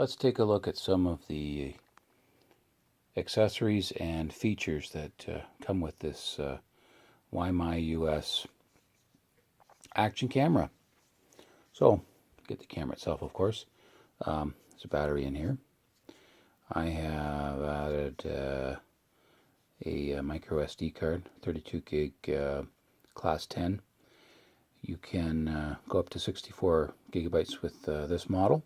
Let's take a look at some of the accessories and features that come with this wimius action camera. So, get the camera itself, of course. There's a battery in here. I have added a micro SD card, 32 gig class 10. You can go up to 64 gigabytes with this model.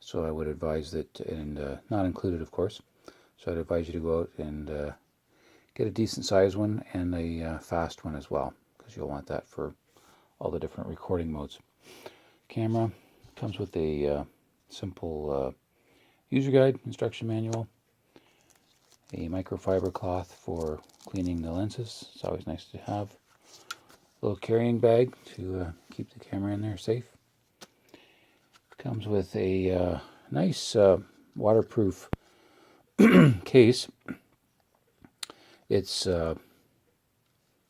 So I would advise that, and not included, of course. So I'd advise you to go out and get a decent size one and a fast one as well, because you'll want that for all the different recording modes. Camera comes with a simple user guide, instruction manual, a microfiber cloth for cleaning the lenses. It's always nice to have. A little carrying bag to keep the camera in there safe. Comes with a nice waterproof case. It's a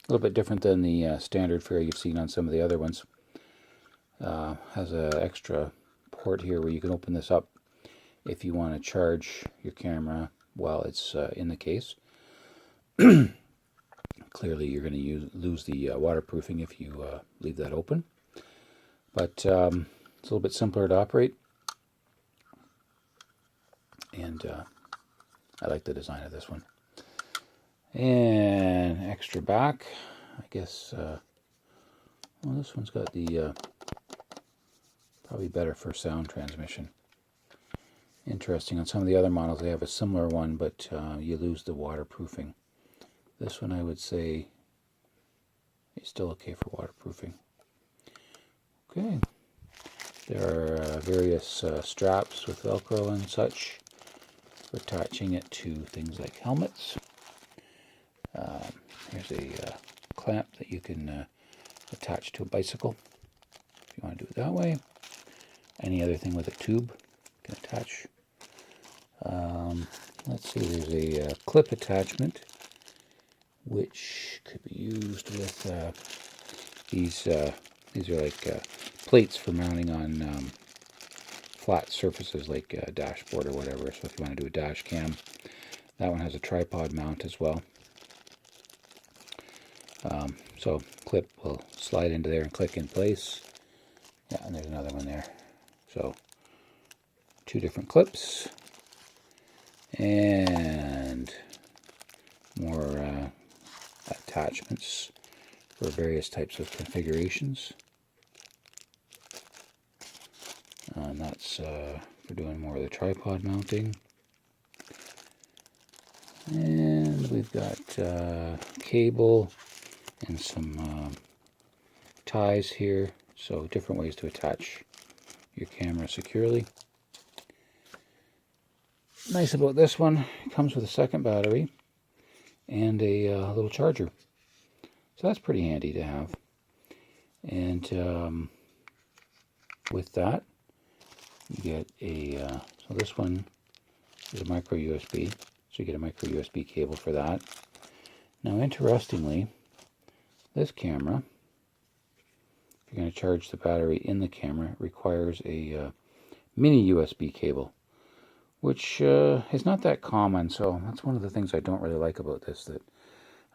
little bit different than the standard fare you've seen on some of the other ones. Has an extra port here where you can open this up if you want to charge your camera while it's in the case. Clearly you're going to lose the waterproofing if you leave that open. But it's a little bit simpler to operate. And I like the design of this one. And extra back, I guess, well, this one's got the, probably better for sound transmission. Interesting, on some of the other models they have a similar one, but you lose the waterproofing. This one I would say is still okay for waterproofing. Okay, there are various straps with Velcro and such for attaching it to things like helmets. Here's a clamp that you can attach to a bicycle if you want to do it that way. Any other thing with a tube you can attach. Let's see, there's a clip attachment which could be used with these are like plates for mounting on flat surfaces like a dashboard or whatever. So if you want to do a dash cam, that one has a tripod mount as well. So clip will slide into there and click in place. Yeah, and there's another one there. So two different clips and more attachments for various types of configurations. And that's for doing more of the tripod mounting. And we've got cable and some ties here, so different ways to attach your camera securely. Nice about this one, it comes with a second battery and a little charger. So that's pretty handy to have. And with that, you get a, so this one is a micro USB. So you get a micro USB cable for that. Now interestingly, this camera, if you're going to charge the battery in the camera, requires a mini USB cable, which is not that common. So that's one of the things I don't really like about this, that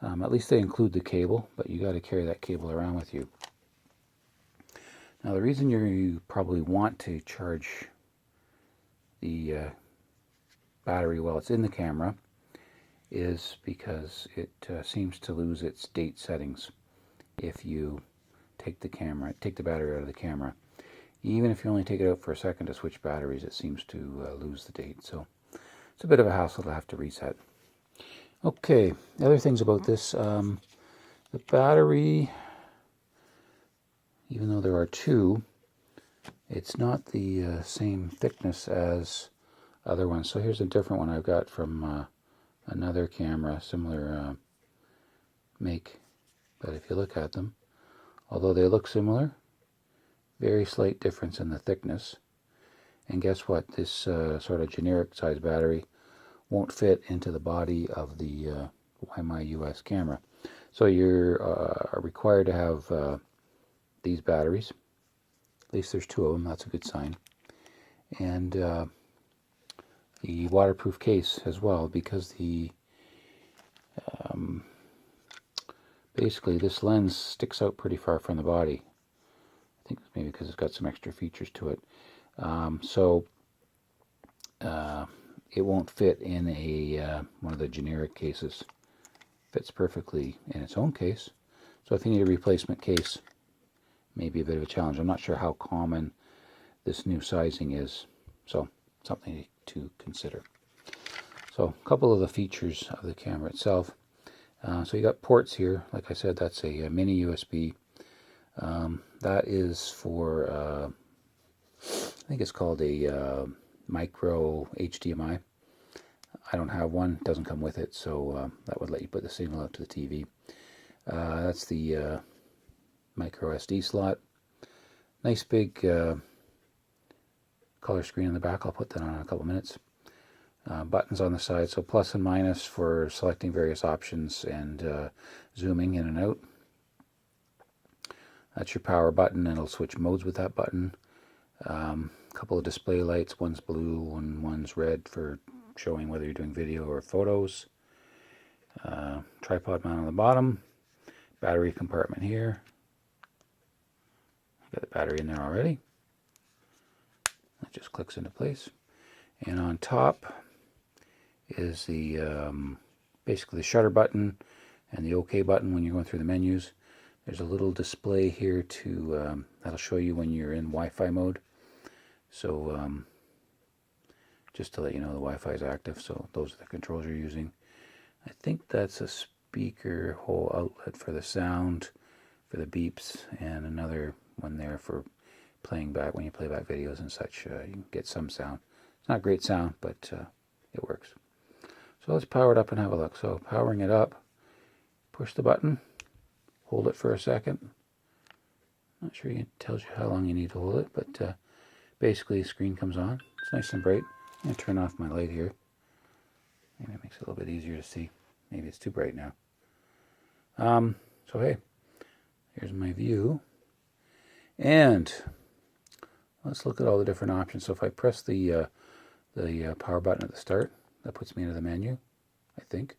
at least they include the cable, but you got to carry that cable around with you. Now the reason you probably want to charge the battery while it's in the camera is because it seems to lose its date settings if you take the battery out of the camera. Even if you only take it out for a second to switch batteries, it seems to lose the date. So it's a bit of a hassle to have to reset. Okay, the other things about this, the battery, even though there are two, it's not the same thickness as other ones. So here's a different one I've got from another camera, similar make. But if you look at them, although they look similar, very slight difference in the thickness. And guess what? This sort of generic size battery won't fit into the body of the wimius camera. So you're required to have these batteries. At least there's two of them. That's a good sign. And the waterproof case as well, because the basically this lens sticks out pretty far from the body. I think maybe because it's got some extra features to it. So it won't fit in a one of the generic cases. Fits perfectly in its own case. So if you need a replacement case, maybe a bit of a challenge. I'm not sure how common this new sizing is, so something to consider. So a couple of the features of the camera itself. So you got ports here. Like I said, that's a mini USB. That is for, I think it's called a micro HDMI. I don't have one, it doesn't come with it, so that would let you put the signal out to the TV. That's the micro SD slot. Nice big color screen in the back. I'll put that on in a couple minutes. Buttons on the side, so plus and minus for selecting various options and zooming in and out. That's your power button, and it'll switch modes with that button. A couple of display lights, one's blue and one's red for showing whether you're doing video or photos. Tripod mount on the bottom. Battery compartment here. Got the battery in there already. It just clicks into place. And on top is the basically the shutter button and the OK button when you're going through the menus. There's a little display here to that'll show you when you're in Wi-Fi mode. So just to let you know the Wi-Fi is active. So those are the controls you're using. I think that's a speaker hole outlet for the sound, for the beeps, and another one there for playing back when you play back videos and such. You can get some sound. It's not great sound, but it works. So let's power it up and have a look. So powering it up, push the button, hold it for a second. Not sure it tells you how long you need to hold it, but basically the screen comes on. It's nice and bright. I'm going to turn off my light here. Maybe it makes it a little bit easier to see. Maybe it's too bright now. So hey, here's my view. And let's look at all the different options. So if I press the power button at the start, that puts me into the menu, I think.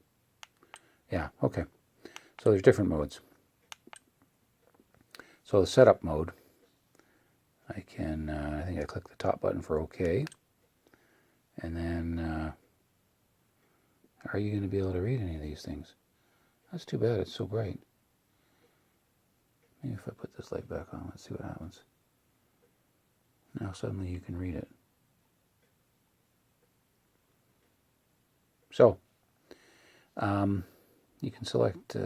Yeah, okay. So there's different modes. So the setup mode, I can, I think I click the top button for OK. And then, are you going to be able to read any of these things? That's too bad, it's so bright. Maybe if I put this light back on, let's see what happens. Now suddenly you can read it. So, you can select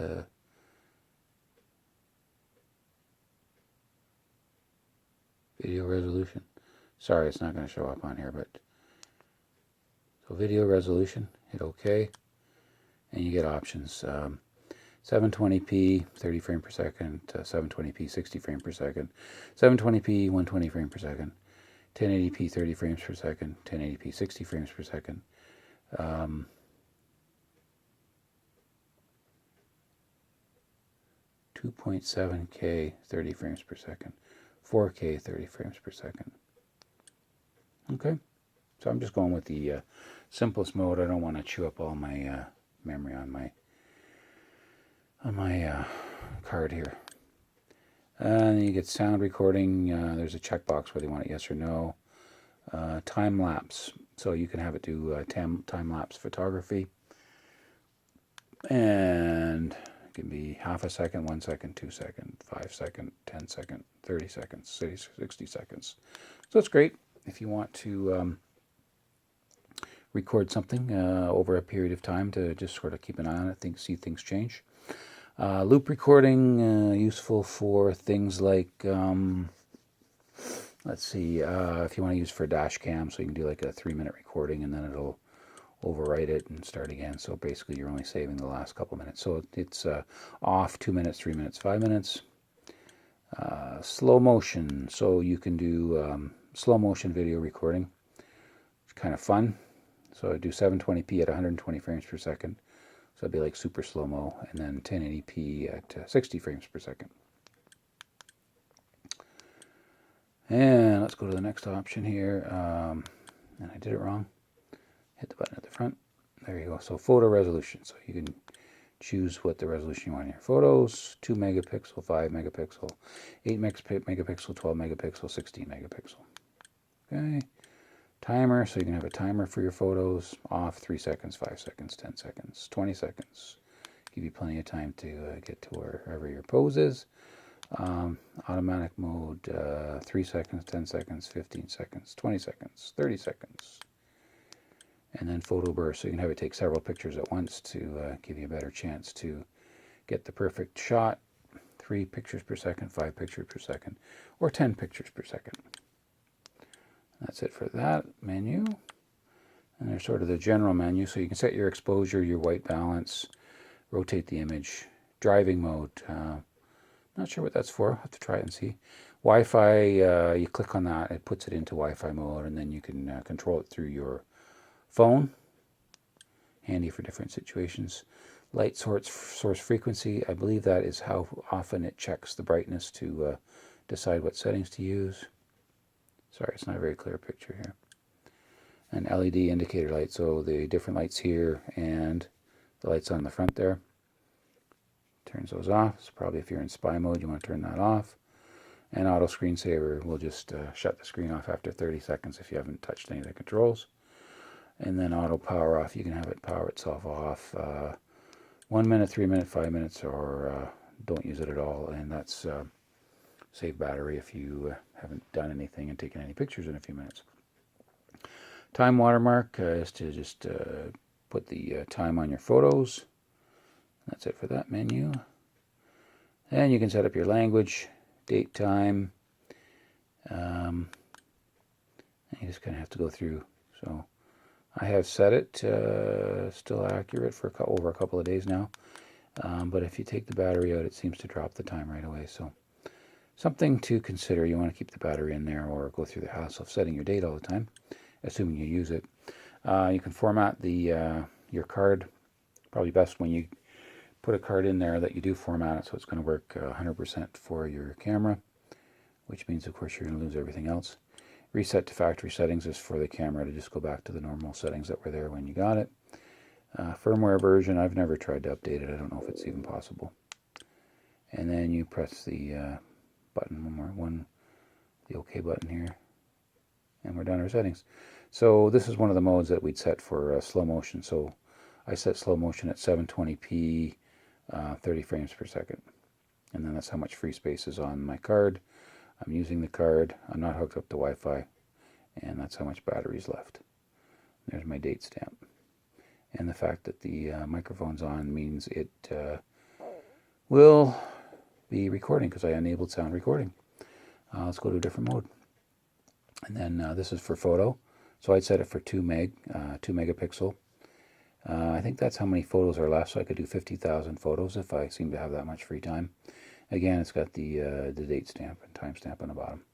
video resolution. Sorry, it's not going to show up on here, but so video resolution, hit OK, and you get options. 720p 30 frame per second, 720p 60 frame per second, 720p 120 frame per second, 1080p 30 frames per second, 1080p 60 frames per second. 2.7K 30 frames per second, 4K 30 frames per second. Okay, so I'm just going with the simplest mode. I don't want to chew up all my memory on my card here. And you get sound recording. There's a checkbox whether you want it yes or no. Time lapse, so you can have it do time lapse photography, and it can be half a second, 1 second, 2 second, 5 second, 10 second, 30 seconds, 60 seconds. So it's great if you want to record something over a period of time to just sort of keep an eye on it, see things change. Loop recording, useful for things like, let's see, if you want to use for a dash cam, so you can do like a 3-minute recording and then it'll overwrite it and start again. So basically you're only saving the last couple minutes. So it's off 2 minutes, 3 minutes, 5 minutes. Slow motion, so you can do slow motion video recording. It's kind of fun. So I do 720p at 120 frames per second. So it'd be like super slow-mo, and then 1080p at 60 frames per second. And let's go to the next option here. And I did it wrong. hit the button at the front. There you go. So photo resolution. So you can choose what the resolution you want in your photos. 2 megapixel, 5 megapixel, 8 megapixel, 12 megapixel, 16 megapixel. Okay. Timer, so you can have a timer for your photos. Off 3 seconds, 5 seconds, 10 seconds, 20 seconds. Give you plenty of time to get to wherever your pose is. Automatic mode, 3 seconds, 10 seconds, 15 seconds, 20 seconds, 30 seconds. And then photo burst, so you can have it take several pictures at once to give you a better chance to get the perfect shot. 3 pictures per second, 5 pictures per second, or 10 pictures per second. That's it for that menu. And there's sort of the general menu, so you can set your exposure, your white balance, rotate the image, driving mode. Not sure what that's for. I'll have to try it and see. Wi-Fi, you click on that, it puts it into Wi-Fi mode, and then you can control it through your phone. Handy for different situations. Light source frequency, I believe that is how often it checks the brightness to decide what settings to use. Sorry, it's not a very clear picture here. An LED indicator light, so the different lights here and the lights on the front there. Turns those off. So probably if you're in spy mode, you want to turn that off. And auto screensaver will just shut the screen off after 30 seconds if you haven't touched any of the controls. And then auto power off, you can have it power itself off 1 minute, 3 minutes, 5 minutes, or don't use it at all. And that's save battery if you haven't done anything and taken any pictures in a few minutes. Time watermark is to just put the time on your photos. That's it for that menu. And you can set up your language, date, time. And you just kind of have to go through. So I have set it still accurate for over a couple of days now. But if you take the battery out, it seems to drop the time right away. So something to consider. You want to keep the battery in there or go through the hassle of setting your date all the time, assuming you use it. You can format your card. Probably best when you put a card in there that you do format it so it's going to work 100% for your camera, which means, of course, you're going to lose everything else. Reset to factory settings is for the camera to just go back to the normal settings that were there when you got it. Firmware version, I've never tried to update it. I don't know if it's even possible. And then you press the button, the OK button here, and we're done our settings. So this is one of the modes that we'd set for slow motion. So I set slow motion at 720p, 30 frames per second. And then that's how much free space is on my card. I'm using the card. I'm not hooked up to Wi-Fi. And that's how much battery is left. There's my date stamp. And the fact that the microphone's on means it will be recording because I enabled sound recording. Let's go to a different mode. And then this is for photo. So I'd set it for 2 megapixel. I think that's how many photos are left, so I could do 50,000 photos if I seem to have that much free time. Again, it's got the date stamp and time stamp on the bottom.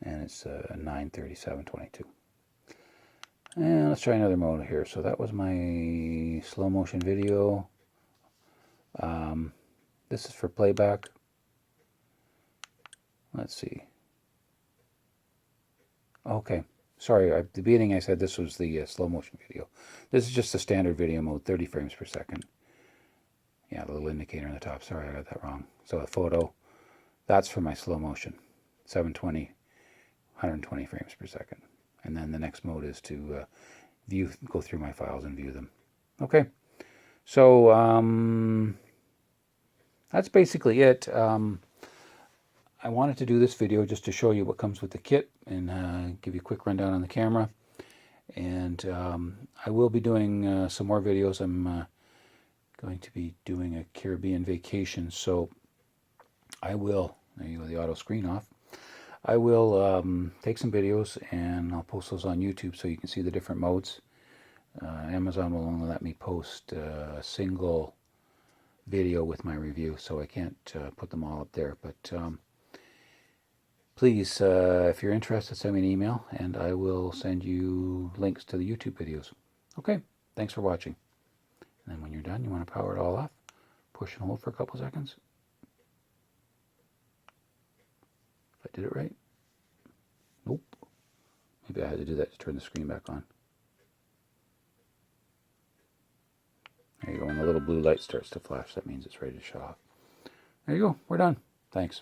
And it's 9/37/22. And let's try another mode here. So that was my slow motion video. This is for playback. Let's see. Okay. Sorry, at the beginning I said this was the slow motion video. This is just the standard video mode, 30 frames per second. Yeah, the little indicator on the top. Sorry, I got that wrong. So a photo, that's for my slow motion, 720, 120 frames per second. And then the next mode is to go through my files and view them. Okay, so that's basically it. I wanted to do this video just to show you what comes with the kit and give you a quick rundown on the camera. And I will be doing some more videos. I'm going to be doing a Caribbean vacation, so I will, there you go, the auto screen off. I will take some videos and I'll post those on YouTube so you can see the different modes. Amazon will only let me post a single video with my review, so I can't put them all up there. But please, if you're interested, send me an email and I will send you links to the YouTube videos. Okay, thanks for watching. And then when you're done, you want to power it all off. Push and hold for a couple seconds. If I did it right. Nope. Maybe I had to do that to turn the screen back on. blue light starts to flash, that means it's ready to shut off. There you go. We're done. Thanks.